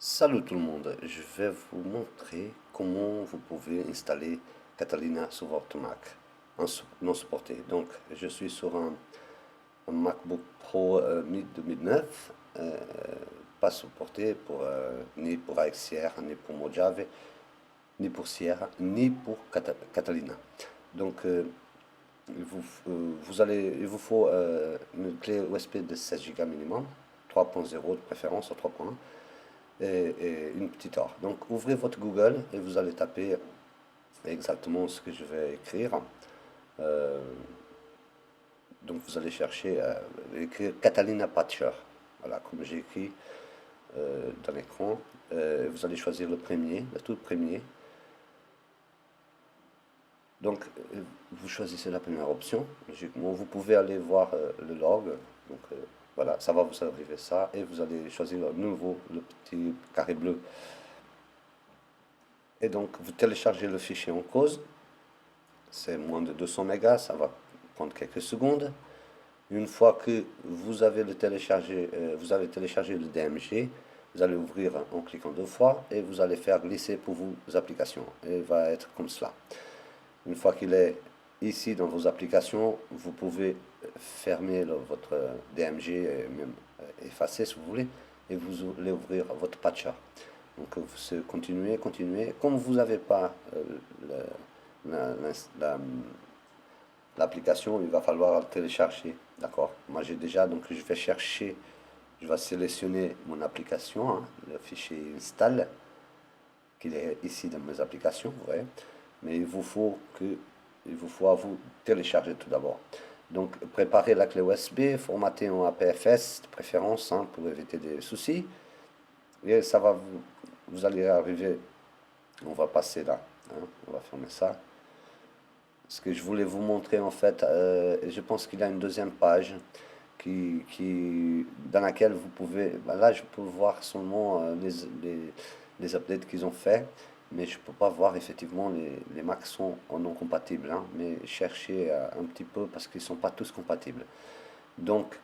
Salut tout le monde, je vais vous montrer comment vous pouvez installer Catalina sur votre Mac non supporté. Donc je suis sur un MacBook Pro mid-2009, pas supporté ni pour AXR, ni pour Mojave, ni pour Sierra, ni pour Catalina. Donc il vous faut une clé USB de 16 Go minimum, 3.0 de préférence ou 3.1 et une petite or. Donc ouvrez votre Google et vous allez taper exactement ce que je vais écrire. Euh, donc vous allez chercher, écrire Catalina Patcher. Voilà, comme j'ai écrit dans l'écran. Vous allez choisir le premier, le tout premier. Donc vous choisissez la première option. Logiquement, vous pouvez aller voir le log. Donc voilà, ça va vous arriver ça. Et vous allez choisir le nouveau, le petit carré bleu. Et donc, vous téléchargez le fichier en cause. C'est moins de 200 mégas, ça va prendre quelques secondes. Une fois que vous avez téléchargé le DMG, vous allez ouvrir en cliquant deux fois et vous allez faire glisser pour vos applications. Et il va être comme cela. Une fois qu'il est ici dans vos applications, vous pouvez fermer votre DMG et même effacer si vous voulez, et vous allez ouvrir votre patcher. Donc vous continuez. Comme vous n'avez pas l'application, il va falloir le télécharger. D'accord? Moi j'ai déjà, donc je vais chercher, je vais sélectionner mon application, hein, le fichier install, qui est ici dans mes applications, vous voyez. Mais il vous faut à vous télécharger tout d'abord. Donc préparez la clé USB, formatez en APFS de préférence, hein, pour éviter des soucis. Et ça va vous allez arriver, on va passer là, hein, on va fermer ça. Ce que je voulais vous montrer en fait, je pense qu'il y a une deuxième page dans laquelle vous pouvez, là je peux voir seulement les updates qu'ils ont fait, mais je ne peux pas voir effectivement les Macs sont non compatibles, hein, mais cherchez un petit peu parce qu'ils ne sont pas tous compatibles. Donc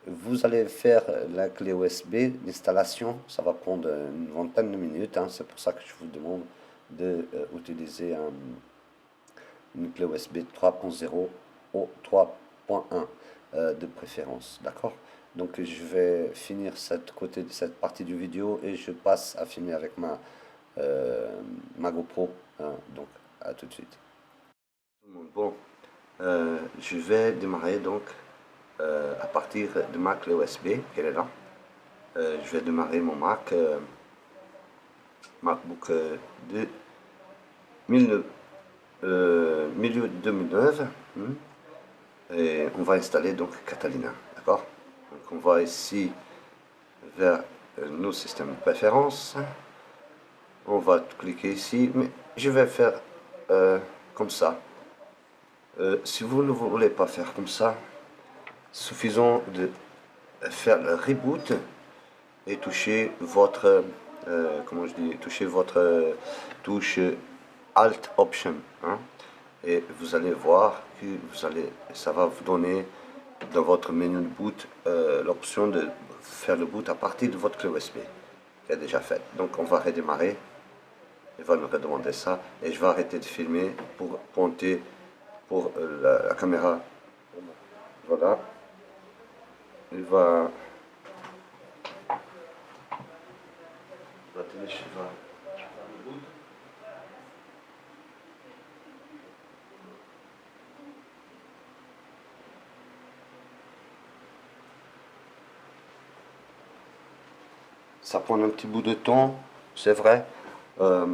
vous allez faire la clé USB d'installation, ça va prendre une vingtaine de minutes, hein, c'est pour ça que je vous demande d'utiliser une clé USB 3.0 ou 3.1 de préférence, d'accord? Donc je vais finir cette partie du vidéo et je passe à filmer avec ma GoPro, hein, donc à tout de suite. Bon, je vais démarrer donc à partir de ma clé USB, qu'elle est là. Je vais démarrer mon MacBook de milieu 2009, et on va installer donc Catalina, d'accord? Donc on va ici vers nos systèmes de préférence, on va cliquer ici, mais je vais faire comme ça. Si vous ne voulez pas faire comme ça, suffisant de faire le reboot et toucher votre toucher votre touche Alt Option, hein, et vous allez voir que ça va vous donner dans votre menu de boot l'option de faire le boot à partir de votre clé USB qui est déjà faite. Donc on va redémarrer, il va nous redemander ça et je vais arrêter de filmer pour pointer pour la caméra. Voilà, il va télécharger le boot. Ça prend un petit bout de temps, c'est vrai. À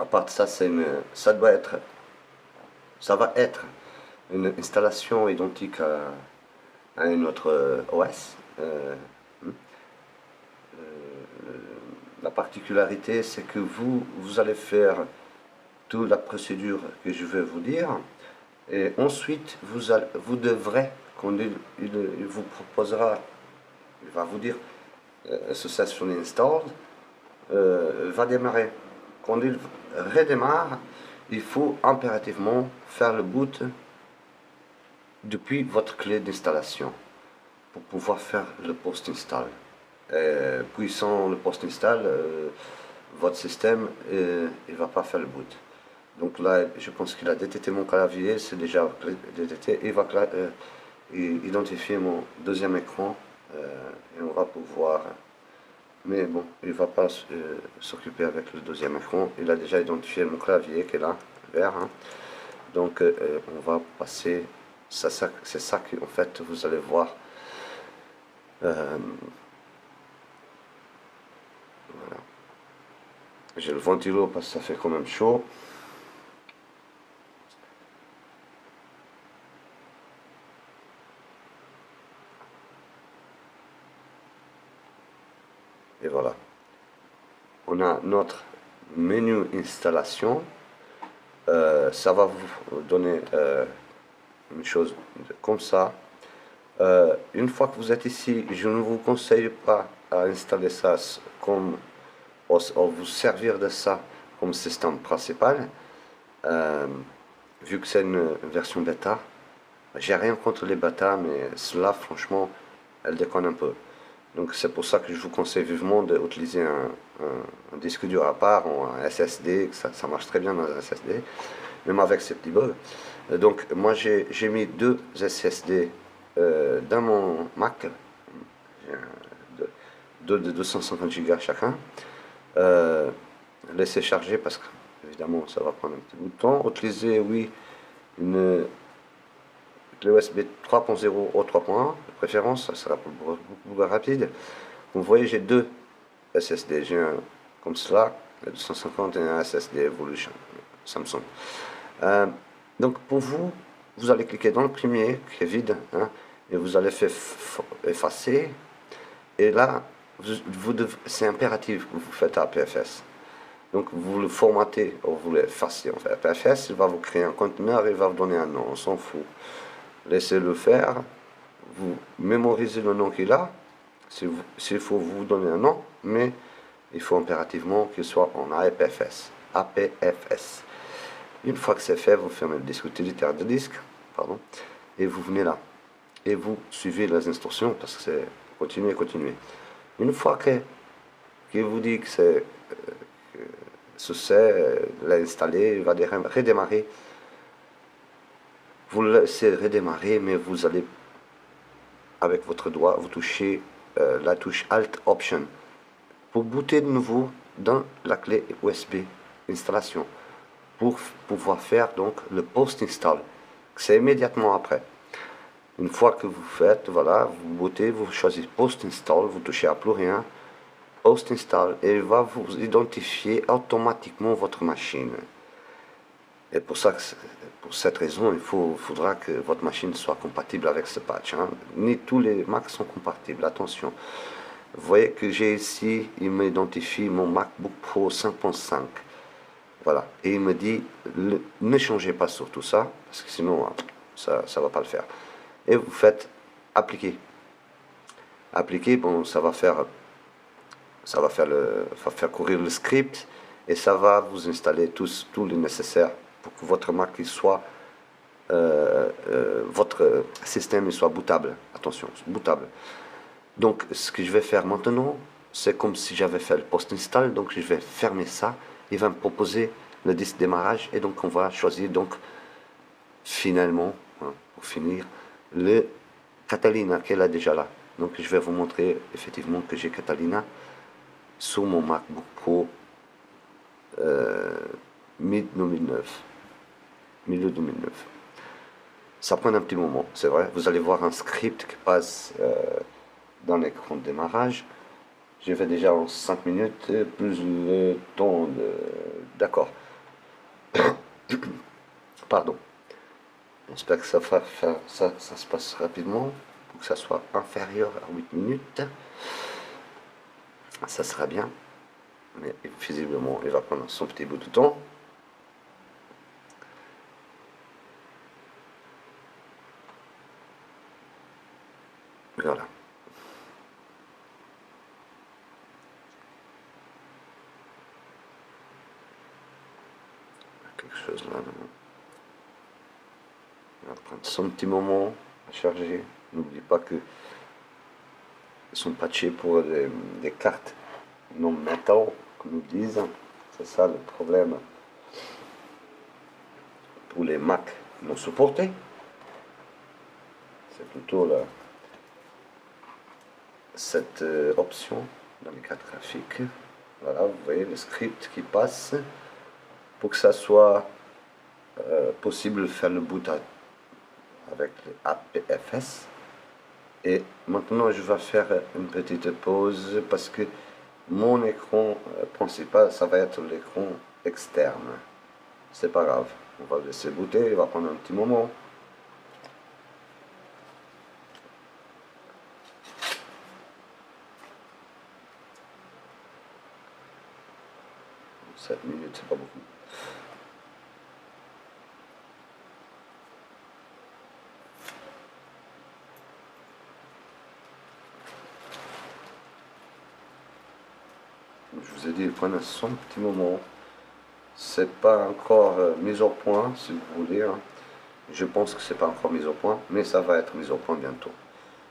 part de ça, ça va être une installation identique à une autre OS. La particularité, c'est que vous allez faire toute la procédure que je vais vous dire, et ensuite vous devrez, quand il vous proposera, il va vous dire Successfully installed, va démarrer. Quand il redémarre, il faut impérativement faire le boot depuis votre clé d'installation pour pouvoir faire le post-install. puissant le post-install, votre système il va pas faire le boot. Donc là, je pense qu'il a détecté mon clavier, c'est déjà détecté. Il va identifier mon deuxième écran et on va pouvoir. Mais bon, il ne va pas s'occuper avec le deuxième écran. Il a déjà identifié mon clavier qui est là, vert, hein. Donc on va passer. C'est ça qu'en fait vous allez voir. Voilà. J'ai le ventilo parce que ça fait quand même chaud. Et voilà. On a notre menu installation. Ça va vous donner une chose comme ça. Une fois que vous êtes ici, je ne vous conseille pas à installer ça comme, à vous servir de ça comme système principal, vu que c'est une version bêta. J'ai rien contre les bêtas, mais cela, franchement, elle déconne un peu. Donc c'est pour ça que je vous conseille vivement d'utiliser un disque dur à part ou un SSD, que ça marche très bien dans un SSD, même avec ces petits bugs. Donc moi j'ai mis deux SSD dans mon Mac, deux de 250 Go chacun. Laissez charger parce que évidemment ça va prendre un petit bout de temps. Utiliser, oui, une clé USB 3.0 ou 3.1 de préférence, ça sera beaucoup plus rapide. Vous voyez, j'ai deux SSD. J'ai un comme cela, le 250 et un SSD Evolution Samsung. Donc pour vous, vous allez cliquer dans le premier qui est vide, hein, et vous allez faire effacer. Et là, c'est impératif que vous faites APFS. Donc vous le formatez, ou vous l'effacez en fait. APFS, il va vous créer un conteneur, il va vous donner un nom, on s'en fout. Laissez-le faire, vous mémorisez le nom qu'il a, s'il faut vous donner un nom, mais il faut impérativement qu'il soit en APFS. APFS. Une fois que c'est fait, vous fermez le disque utilitaire de disque, pardon, et vous venez là. Et vous suivez les instructions, parce que c'est continuer, continuer. Une fois qu'il vous dit que c'est succès, l'a installé, il va redémarrer. Vous le laissez redémarrer, mais vous allez, avec votre doigt, vous touchez la touche Alt Option pour booter de nouveau dans la clé USB installation pour pouvoir faire donc le post-install. C'est immédiatement après. Une fois que vous faites, voilà, vous bootez, vous choisissez post-install, vous touchez à plus rien, post-install, et il va vous identifier automatiquement votre machine. Et pour cette raison, il faudra que votre machine soit compatible avec ce patch, hein. Ni tous les Macs sont compatibles, attention. Vous voyez que j'ai ici, il m'identifie mon MacBook Pro 5.5. Voilà, et il me dit, ne changez pas sur tout ça, parce que sinon, ça ne va pas le faire. Et vous faites appliquer. Appliquer, bon, ça va faire courir le script, et ça va vous installer tout le nécessaire pour que votre Mac soit, votre système soit bootable. Attention, bootable. Donc, ce que je vais faire maintenant, c'est comme si j'avais fait le post-install. Donc, je vais fermer ça. Il va me proposer le disque démarrage. Et donc, on va choisir, donc, finalement, hein, pour finir, le Catalina qu'elle a déjà là. Donc, je vais vous montrer effectivement que j'ai Catalina sur mon MacBook Pro mid-2009. Milieu 2009. Ça prend un petit moment, c'est vrai. Vous allez voir un script qui passe dans l'écran de démarrage. J'ai fait déjà en 5 minutes, plus le temps de... D'accord. Pardon. J'espère que ça se passe rapidement, pour que ça soit inférieur à 8 minutes. Ça sera bien. Mais visiblement, il va prendre son petit bout de temps. Voilà. Quelque chose là, non? Il va prendre son petit moment à charger. N'oubliez pas que Ils sont patchés pour des cartes non métal, comme ils disent. C'est ça le problème pour les Mac non supportés. C'est plutôt cette option dans les cartes graphiques. Voilà, vous voyez le script qui passe pour que ça soit possible de faire le boot avec les APFS. Et maintenant je vais faire une petite pause parce que mon écran principal, ça va être l'écran externe. C'est pas grave, on va laisser booter, il va prendre un petit moment. 7 minutes, c'est pas beaucoup. Je vous ai dit, prenez son petit moment. C'est pas encore mis au point, si vous voulez. Hein. Je pense que c'est pas encore mis au point, mais ça va être mis au point bientôt.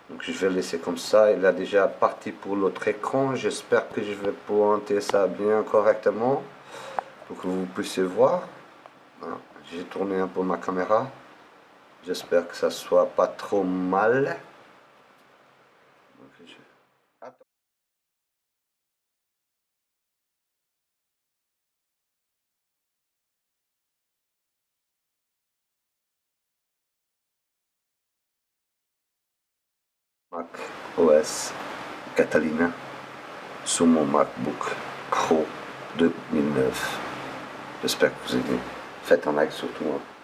Donc je vais laisser comme ça. Il a déjà parti pour l'autre écran. J'espère que je vais pointer ça bien correctement pour que vous puissiez voir. Voilà. J'ai tourné un peu ma caméra. J'espère que ça soit pas trop mal. Donc, Attends. Mac OS Catalina sur mon MacBook Pro 2009. J'espère que vous aimez. Faites un like surtout. Hein.